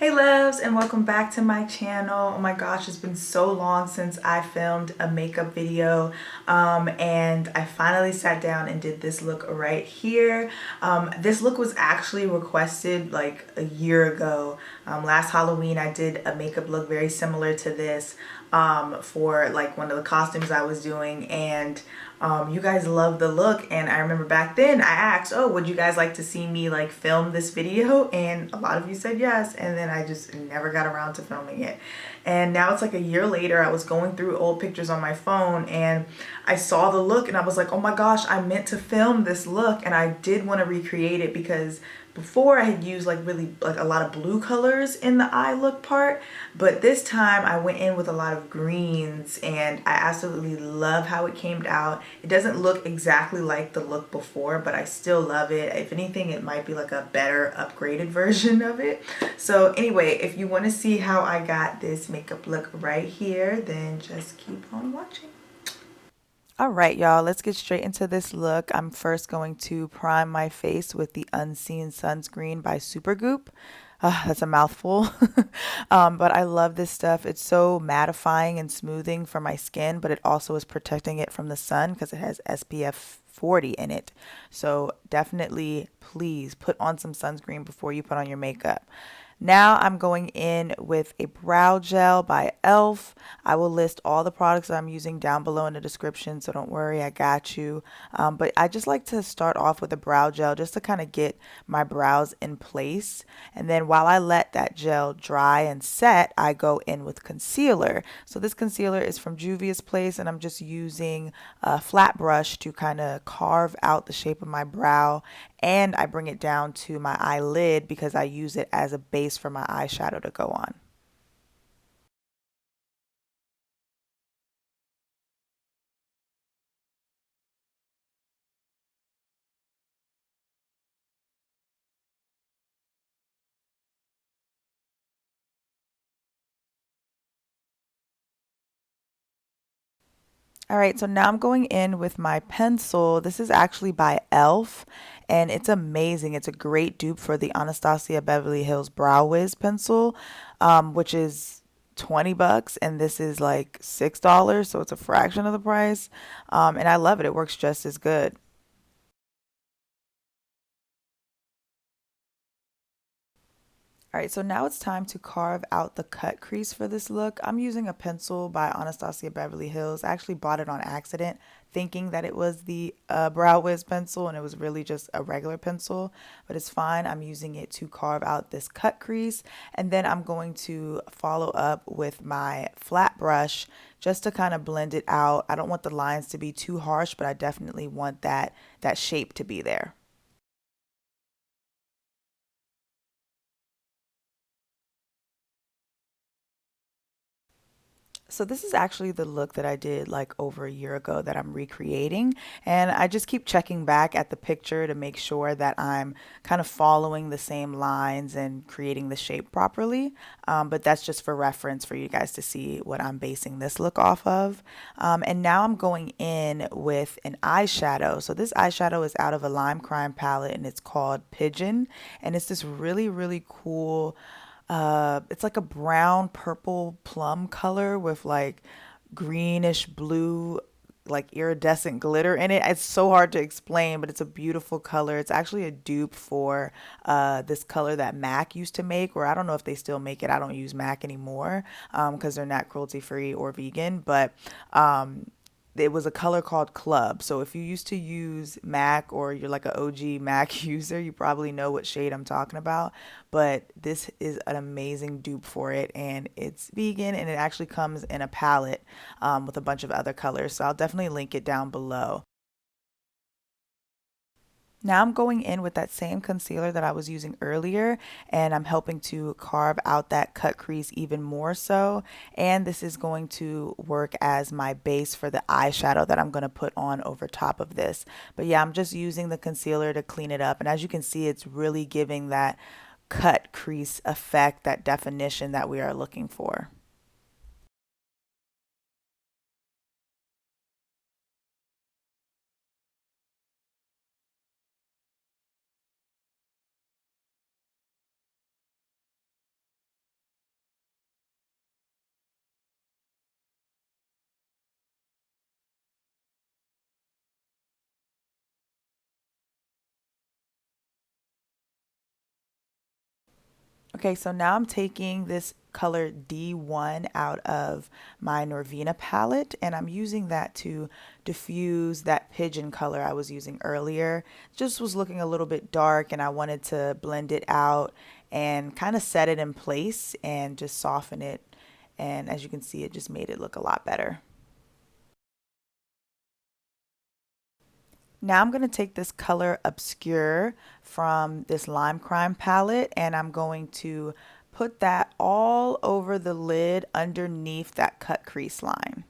Hey loves, and welcome back to my channel. Oh my gosh, it's been so long since I filmed a makeup video, and I finally sat down and did this look right here. This look was actually requested like a year ago. Last Halloween I did a makeup look very similar to this for like one of the costumes I was doing, and you guys love the look. And I remember back then I asked, oh, would you guys like to see me like film this video? And a lot of you said yes, and then I just never got around to filming it. And now it's like a year later. I was going through old pictures on my phone and I saw the look and I was like, oh my gosh, I meant to film this look, and I did want to recreate it because before I had used like really like a lot of blue colors in the eye look part, but this time I went in with a lot of greens and I absolutely love how it came out. It doesn't look exactly like the look before, but I still love it. If anything, it might be like a better upgraded version of it. So anyway, if you want to see how I got this makeup look right here, then just keep on watching. All right, y'all, let's get straight into this look. I'm first going to prime my face with the Unseen Sunscreen by Supergoop. That's a mouthful. But I love this stuff. It's so mattifying and smoothing for my skin, but it also is protecting it from the sun because it has SPF 40 in it. So definitely, please put on some sunscreen before you put on your makeup. Now I'm going in with a brow gel by e.l.f. I will list all the products that I'm using down below in the description, so don't worry, I got you. But I just like to start off with a brow gel just to kind of get my brows in place. And then while I let that gel dry and set, I go in with concealer. So this concealer is from Juvia's Place, and I'm just using a flat brush to kind of carve out the shape of my brow, and I bring it down to my eyelid because I use it as a base for my eyeshadow to go on. All right, so now I'm going in with my pencil. This is actually by e.l.f. and it's amazing. It's a great dupe for the Anastasia Beverly Hills Brow Wiz pencil, which is 20 bucks, and this is like $6, so it's a fraction of the price. And I love it. It works just as good. All right, so now it's time to carve out the cut crease for this look. I'm using a pencil by Anastasia Beverly Hills. I actually bought it on accident, thinking that it was the Brow Wiz pencil, and it was really just a regular pencil, but it's fine. I'm using it to carve out this cut crease, and then I'm going to follow up with my flat brush just to kind of blend it out. I don't want the lines to be too harsh, but I definitely want that shape to be there. So this is actually the look that I did like over a year ago that I'm recreating, and I just keep checking back at the picture to make sure that I'm kind of following the same lines and creating the shape properly. But that's just for reference for you guys to see what I'm basing this look off of. And now I'm going in with an eyeshadow. So this eyeshadow is out of a Lime Crime palette, and it's called Pigeon, and it's this really cool, it's like a brown purple plum color with like greenish blue like iridescent glitter in it. It's so hard to explain, but it's a beautiful color. It's actually a dupe for this color that MAC used to make, or I don't know if they still make it. I don't use MAC anymore because they're not cruelty free or vegan, but it was a color called Club. So if you used to use MAC or you're like an OG MAC user, you probably know what shade I'm talking about. But this is an amazing dupe for it, and it's vegan, and it actually comes in a palette with a bunch of other colors. So I'll definitely link it down below. Now I'm going in with that same concealer that I was using earlier, and I'm helping to carve out that cut crease even more so. And this is going to work as my base for the eyeshadow that I'm going to put on over top of this. But yeah, I'm just using the concealer to clean it up. And as you can see, it's really giving that cut crease effect, that definition that we are looking for. Okay, so now I'm taking this color D1 out of my Norvina palette, and I'm using that to diffuse that pigeon color I was using earlier. Just was looking a little bit dark, and I wanted to blend it out and kind of set it in place and just soften it. And as you can see, it just made it look a lot better. Now I'm going to take this color Obscure from this Lime Crime palette, and I'm going to put that all over the lid underneath that cut crease line.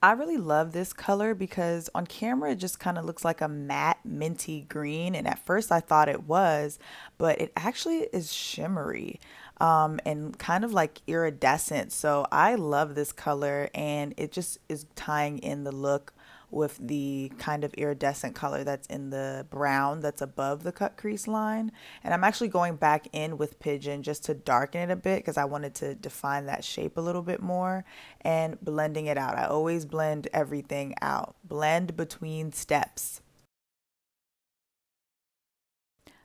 I really love this color because on camera it just kind of looks like a matte minty green, and at first I thought it was, but it actually is shimmery and kind of like iridescent. So I love this color, and it just is tying in the look with the kind of iridescent color that's in the brown that's above the cut crease line. And I'm actually going back in with Pigeon just to darken it a bit because I wanted to define that shape a little bit more, and blending it out. I always blend everything out. Blend between steps.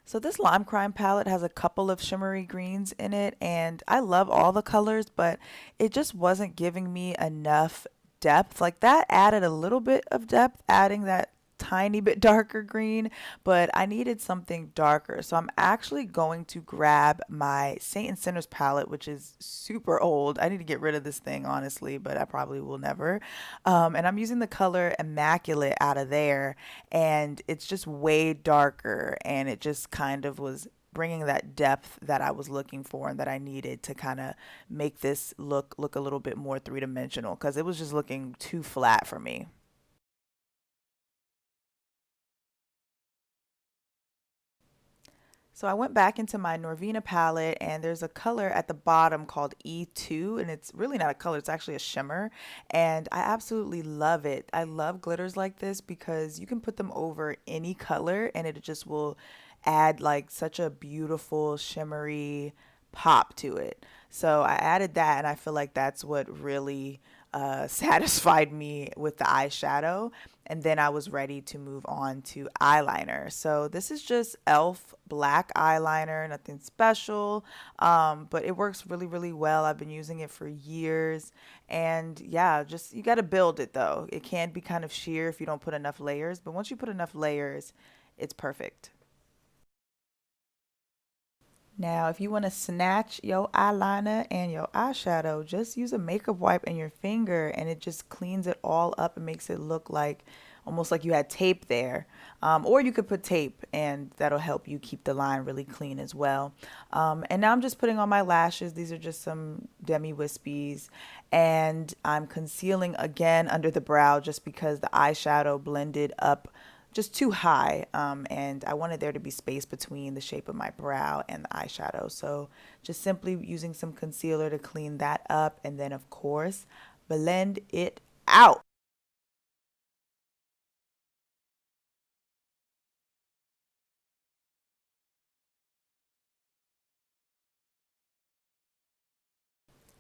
So this Lime Crime palette has a couple of shimmery greens in it, and I love all the colors, but it just wasn't giving me enough depth. Like that added a little bit of depth, adding that tiny bit darker green, but I needed something darker. So I'm actually going to grab my Saint and Sinners palette, which is super old. I need to get rid of this thing, honestly, but I probably will never. And I'm using the color Immaculate out of there, and it's just way darker, and it just kind of was bringing that depth that I was looking for and that I needed to kind of make this look a little bit more three-dimensional because it was just looking too flat for me. So I went back into my Norvina palette, and there's a color at the bottom called E2, and it's really not a color, it's actually a shimmer, and I absolutely love it. I love glitters like this because you can put them over any color and it just will add like such a beautiful shimmery pop to it. So I added that, and I feel like that's what really satisfied me with the eyeshadow. And then I was ready to move on to eyeliner. So this is just e.l.f. black eyeliner, nothing special, but it works really, really well. I've been using it for years. And yeah, just you got to build it though. It can be kind of sheer if you don't put enough layers, but once you put enough layers, it's perfect. Now, if you want to snatch your eyeliner and your eyeshadow, just use a makeup wipe and your finger, and it just cleans it all up and makes it look like almost like you had tape there. Or you could put tape, and that'll help you keep the line really clean as well. And now I'm just putting on my lashes. These are just some demi wispies, and I'm concealing again under the brow just because the eyeshadow blended up just too high, and I wanted there to be space between the shape of my brow and the eyeshadow. So just simply using some concealer to clean that up, and then of course blend it out.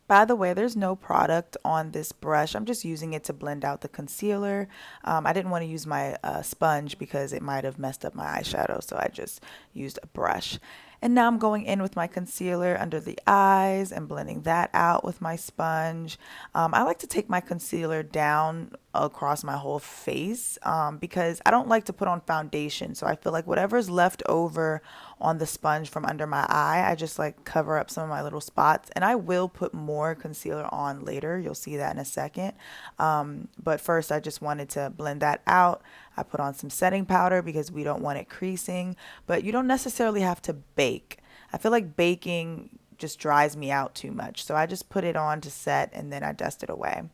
By the way, there's no product on this brush. I'm just using it to blend out the concealer. I didn't want to use my sponge because it might have messed up my eyeshadow, so I just used a brush. And now I'm going in with my concealer under the eyes and blending that out with my sponge. I like to take my concealer down across my whole face because I don't like to put on foundation. So I feel like whatever's left over on the sponge from under my eye, I just like cover up some of my little spots. And I will put more concealer on later. You'll see that in a second. But first, I just wanted to blend that out. I put on some setting powder because we don't want it creasing, but you don't necessarily have to bake. I feel like baking just dries me out too much. So I just put it on to set, and then I dust it away.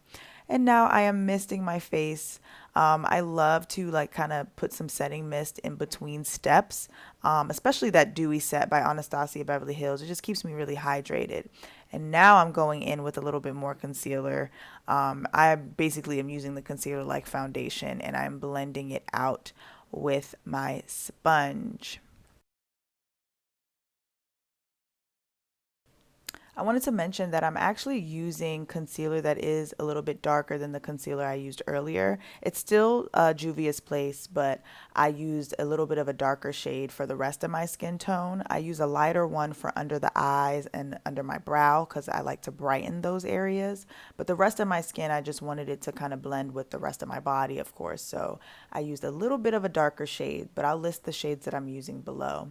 And now I am misting my face. I love to like kind of put some setting mist in between steps, especially that Dewy Set by Anastasia Beverly Hills. It just keeps me really hydrated. And now I'm going in with a little bit more concealer. I basically am using the concealer like foundation, and I'm blending it out with my sponge. I wanted to mention that I'm actually using concealer that is a little bit darker than the concealer I used earlier. It's still Juvia's Place, but I used a little bit of a darker shade for the rest of my skin tone. I use a lighter one for under the eyes and under my brow because I like to brighten those areas. But the rest of my skin, I just wanted it to kind of blend with the rest of my body, of course. So I used a little bit of a darker shade, but I'll list the shades that I'm using below.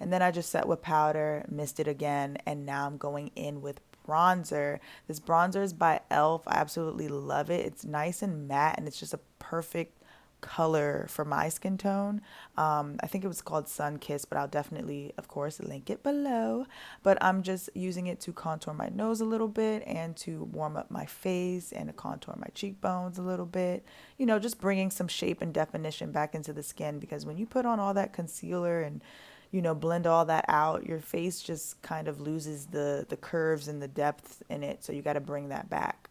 And then I just set with powder, mist it again, and now I'm going in with bronzer. This bronzer is by e.l.f. I absolutely love it. It's nice and matte, and it's just a perfect color for my skin tone. I think it was called Sunkissed, but I'll definitely, of course, link it below. But I'm just using it to contour my nose a little bit and to warm up my face and to contour my cheekbones a little bit. You know, just bringing some shape and definition back into the skin, because when you put on all that concealer and blend all that out, your face just kind of loses the curves and the depth in it. So you got to bring that back.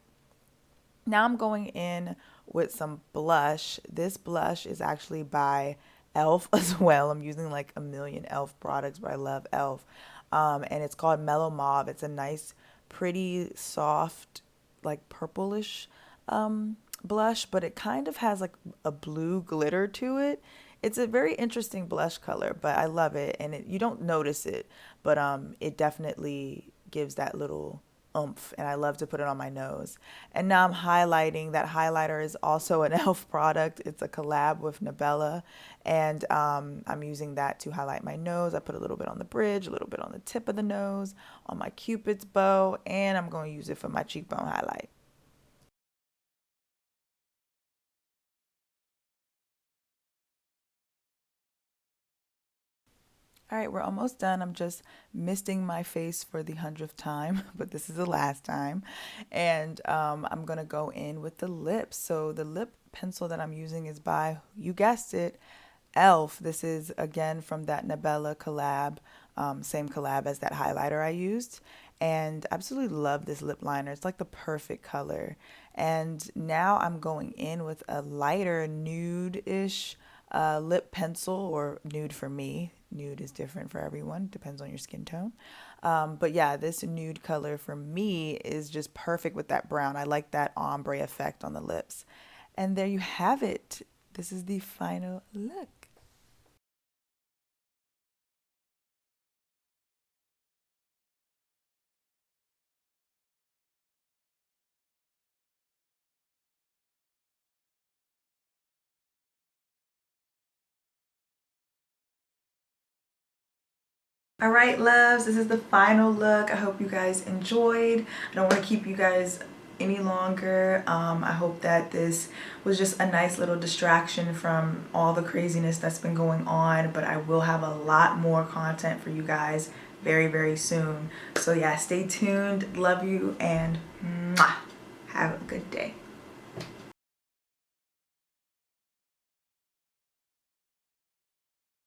Now I'm going in with some blush. This blush is actually by e.l.f. as well. I'm using like a million e.l.f. products, but I love e.l.f. And it's called Mellow Mauve. It's a nice, pretty, soft, like purplish blush, but it kind of has like a blue glitter to it. It's a very interesting blush color, but I love it, and you don't notice it, but it definitely gives that little oomph, and I love to put it on my nose. And now I'm highlighting. That highlighter is also an e.l.f. product. It's a collab with Nabela, and I'm using that to highlight my nose. I put a little bit on the bridge, a little bit on the tip of the nose, on my Cupid's bow, and I'm going to use it for my cheekbone highlight. All right, we're almost done. I'm just misting my face for the 100th time, but this is the last time. And I'm going to go in with the lips. So the lip pencil that I'm using is by, you guessed it, e.l.f. This is, again, from that Nabela collab, same collab as that highlighter I used. And absolutely love this lip liner. It's like the perfect color. And now I'm going in with a lighter nude-ish lip pencil, or nude for me. Nude is different for everyone, depends on your skin tone. But yeah, this nude color for me is just perfect with that brown. I like that ombre effect on the lips. And there you have it. This is the final look. All right, loves, this is the final look. I hope you guys enjoyed. I don't want to keep you guys any longer. I hope that this was just a nice little distraction from all the craziness that's been going on, but I will have a lot more content for you guys very, very soon. So yeah, stay tuned. Love you, and mwah, have a good day.